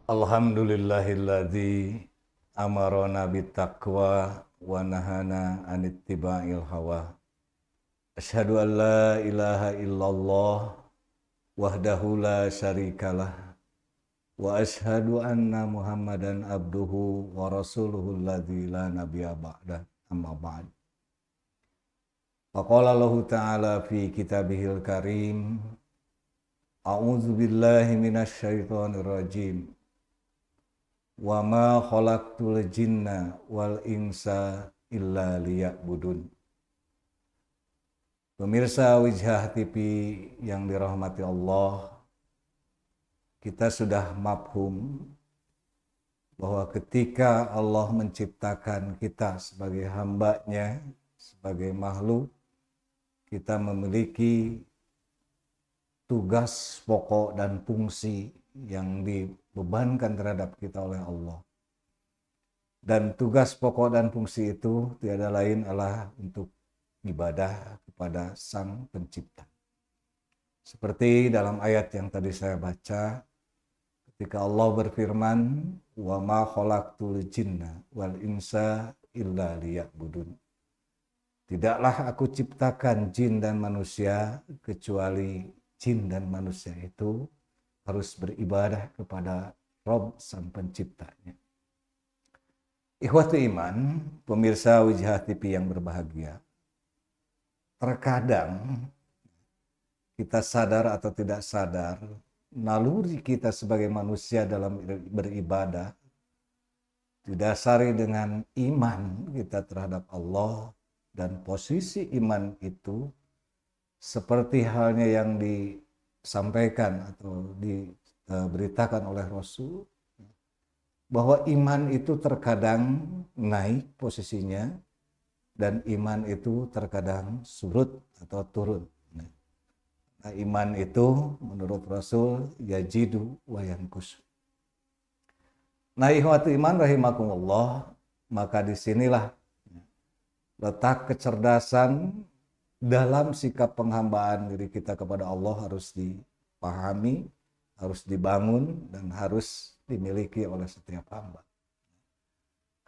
Alhamdulillahilladzi amarona bittaqwa wa nahana anittiba'il hawa. Asyhadu an la ilaha illallah wahdahu la syarikalah wa asyhadu anna Muhammadan abduhu wa rasuluhu alladzi la nabiyya ba'dah amma ba'd. Faqala Allah Ta'ala fi kitabihil karim. A'udzu billahi minasy syaithanir rajim. Wa ma khalaqtul jinna wal insa illa liya'budun. Pemirsa Wijhah TV yang dirahmati Allah, kita sudah mafhum bahwa ketika Allah menciptakan kita sebagai hamba-Nya, sebagai makhluk, kita memiliki tugas pokok dan fungsi yang dibebankan terhadap kita oleh Allah. Dan tugas pokok dan fungsi itu tiada lain adalah untuk ibadah kepada Sang Pencipta. Seperti dalam ayat yang tadi saya baca, ketika Allah berfirman, "Wa ma khalaqtul jinna wal insa illa liya'budun." Tidaklah aku ciptakan jin dan manusia kecuali jin dan manusia itu harus beribadah kepada Rabb Sang Penciptanya. Ikhwatu iman, pemirsa Wijhah TV yang berbahagia, terkadang kita sadar atau tidak sadar, naluri kita sebagai manusia dalam beribadah didasari dengan iman kita terhadap Allah, dan posisi iman itu seperti halnya yang disampaikan atau diberitakan oleh Rasul, bahwa iman itu terkadang naik posisinya dan iman itu terkadang surut atau turun. Nah, iman itu menurut Rasul yajidu wa yanqus. Nah, ikhwatu iman rahimakumullah, maka disinilah letak kecerdasan dalam sikap penghambaan diri kita kepada Allah harus dipahami, harus dibangun, dan harus dimiliki oleh setiap hamba.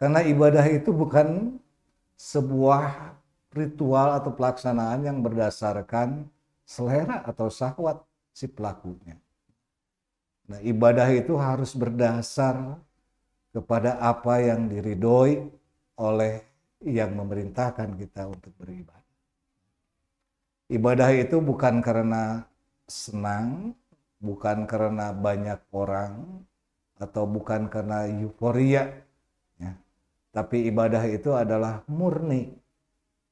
Karena ibadah itu bukan sebuah ritual atau pelaksanaan yang berdasarkan selera atau syahwat si pelakunya. Nah, ibadah itu harus berdasar kepada apa yang diridhoi oleh yang memerintahkan kita untuk beribadah. Ibadah itu bukan karena senang, bukan karena banyak orang, atau bukan karena euforia, ya. Tapi ibadah itu adalah murni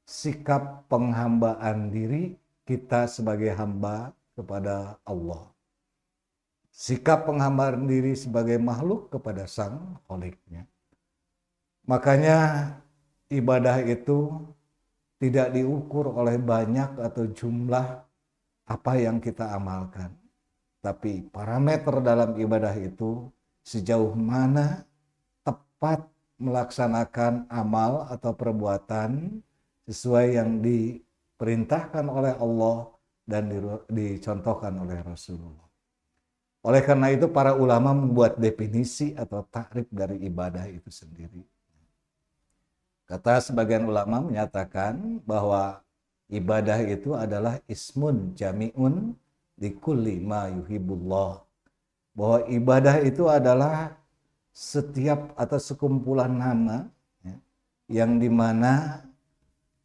sikap penghambaan diri kita sebagai hamba kepada Allah. Sikap penghambaan diri sebagai makhluk kepada Sang Kholiknya. Makanya ibadah itu tidak diukur oleh banyak atau jumlah apa yang kita amalkan. Tapi parameter dalam ibadah itu sejauh mana tepat melaksanakan amal atau perbuatan sesuai yang diperintahkan oleh Allah dan dicontohkan oleh Rasulullah. Oleh karena itu para ulama membuat definisi atau takrif dari ibadah itu sendiri. Kata sebagian ulama menyatakan bahwa ibadah itu adalah ismun jami'un likulli ma yuhibbullah. Bahwa ibadah itu adalah setiap atau sekumpulan nama, ya, yang dimana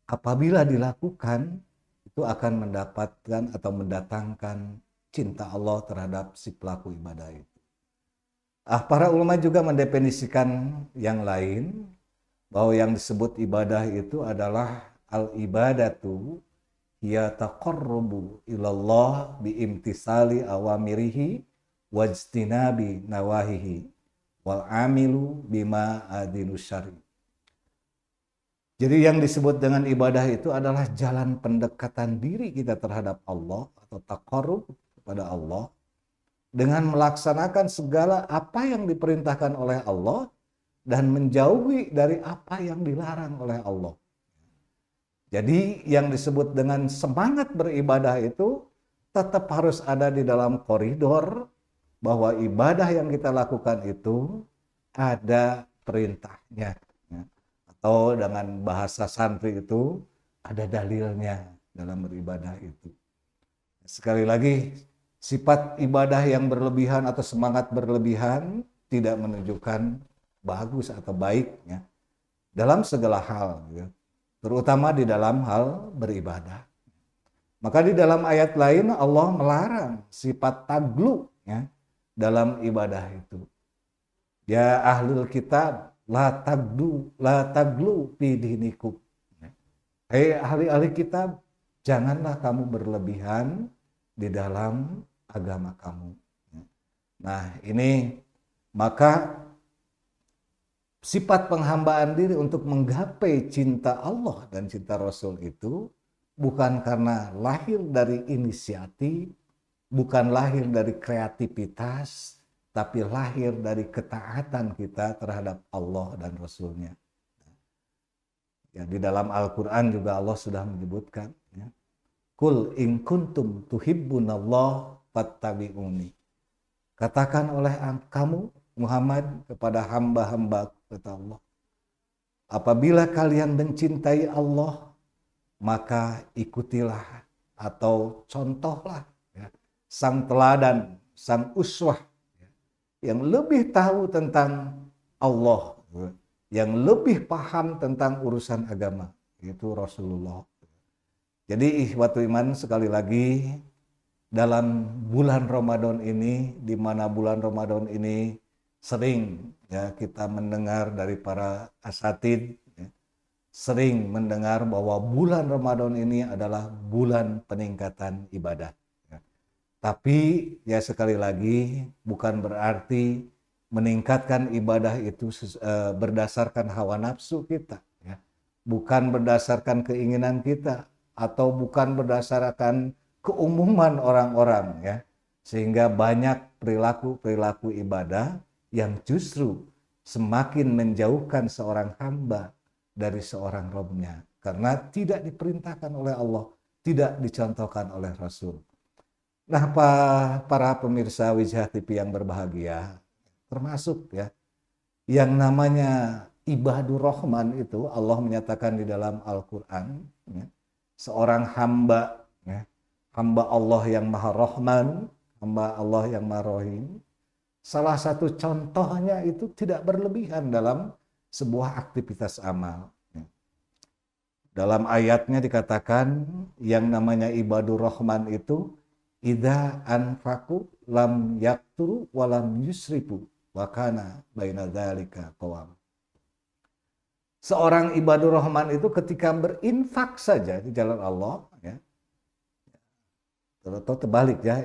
apabila dilakukan itu akan mendapatkan atau mendatangkan cinta Allah terhadap si pelaku ibadah itu. Para ulama juga mendefinisikan yang lain, bahwa yang disebut ibadah itu adalah al-ibadatu hiya taqarrubu ilallah biimtisali awamirihi wajtinabi nawahihi wal amilu bima adinu syari. Jadi yang disebut dengan ibadah itu adalah jalan pendekatan diri kita terhadap Allah atau taqarrub kepada Allah dengan melaksanakan segala apa yang diperintahkan oleh Allah dan menjauhi dari apa yang dilarang oleh Allah. Jadi yang disebut dengan semangat beribadah itu tetap harus ada di dalam koridor bahwa ibadah yang kita lakukan itu ada perintahnya, ya. Atau dengan bahasa santri itu ada dalilnya dalam beribadah itu. Sekali lagi, sifat ibadah yang berlebihan atau semangat berlebihan tidak menunjukkan bagus atau baik, ya, dalam segala hal, ya, terutama di dalam hal beribadah. Maka di dalam ayat lain Allah melarang sifat taglu, ya, dalam ibadah itu. Ya ahlul kitab, la taglu fi dinikum. Hei ahli-ahli kitab, janganlah kamu berlebihan di dalam agama kamu. Nah ini, maka sifat penghambaan diri untuk menggapai cinta Allah dan cinta Rasul itu bukan karena lahir dari inisiatif, bukan lahir dari kreativitas, tapi lahir dari ketaatan kita terhadap Allah dan Rasulnya. Ya, di dalam Al-Quran juga Allah sudah menyebutkan, ya, Kul in kuntum tuhibbunallah fattabi'uni. Katakan oleh kamu Muhammad kepada hamba-hamba, kata Allah, apabila kalian mencintai Allah, maka ikutilah atau contohlah, ya, sang teladan, sang uswah, ya, yang lebih tahu tentang Allah, ya, yang lebih paham tentang urusan agama, yaitu Rasulullah. Jadi ikhwatu iman, sekali lagi, dalam bulan Ramadan ini, di mana bulan Ramadan ini sering, ya, kita mendengar dari para asatid, ya, sering mendengar bahwa bulan Ramadan ini adalah bulan peningkatan ibadah. Ya. Tapi ya sekali lagi, bukan berarti meningkatkan ibadah itu berdasarkan hawa nafsu kita, ya. Bukan berdasarkan keinginan kita, atau bukan berdasarkan keumuman orang-orang, ya. Sehingga banyak perilaku-perilaku ibadah yang justru semakin menjauhkan seorang hamba dari seorang Rabb-nya, karena tidak diperintahkan oleh Allah, tidak dicontohkan oleh Rasul. Nah, para pemirsa Wijah TV yang berbahagia, termasuk, ya, yang namanya ibadur rahman itu Allah menyatakan di dalam Al-Quran, ya, seorang hamba, ya, hamba Allah yang maha rahman, hamba Allah yang maha rahim, salah satu contohnya itu tidak berlebihan dalam sebuah aktivitas amal. Dalam ayatnya dikatakan yang namanya ibadur rahman itu idza anfaqu lam yakturu wa lam yusrifu wa kana baina dzalika qawam. Seorang ibadur rahman itu ketika berinfak saja di jalan Allah, ya, atau terbalik, ya,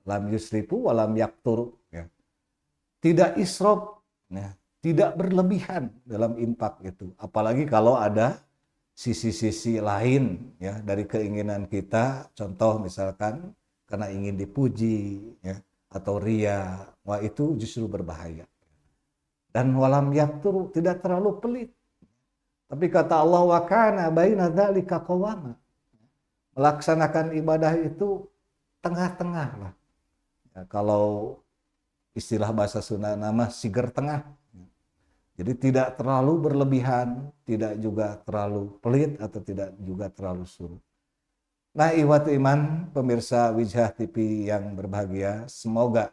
lam yusrifu wa lam yakturu, ya, tidak israf, ya, tidak berlebihan dalam infak itu. Apalagi kalau ada sisi-sisi lain, ya, dari keinginan kita, contoh misalkan karena ingin dipuji, ya, atau ria, wah itu justru berbahaya. Dan walam yakturu, tidak terlalu pelit. Tapi kata Allah, wa kana baina dzalika qawama. Melaksanakan ibadah itu tengah-tengah lah. Ya, kalau istilah bahasa Sunda nama siger tengah. Jadi tidak terlalu berlebihan, tidak juga terlalu pelit, atau tidak juga terlalu surut. Nah, ikhwatu iman, pemirsa Wijah TV yang berbahagia, semoga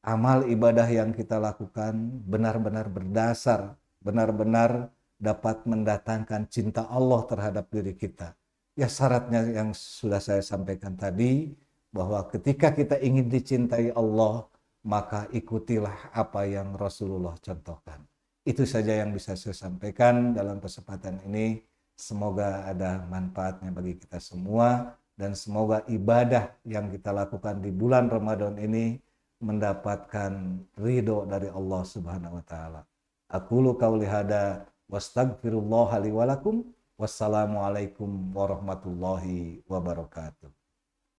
amal ibadah yang kita lakukan benar-benar berdasar, benar-benar dapat mendatangkan cinta Allah terhadap diri kita. Ya syaratnya yang sudah saya sampaikan tadi, bahwa ketika kita ingin dicintai Allah, maka ikutilah apa yang Rasulullah contohkan. Itu saja yang bisa saya sampaikan dalam kesempatan ini. Semoga ada manfaatnya bagi kita semua, dan semoga ibadah yang kita lakukan di bulan Ramadan ini mendapatkan ridho dari Allah Subhanahu wa taala. Aqulu qauli hada wastaghfirullah li wa lakum. Wassalamualaikum warahmatullahi wabarakatuh.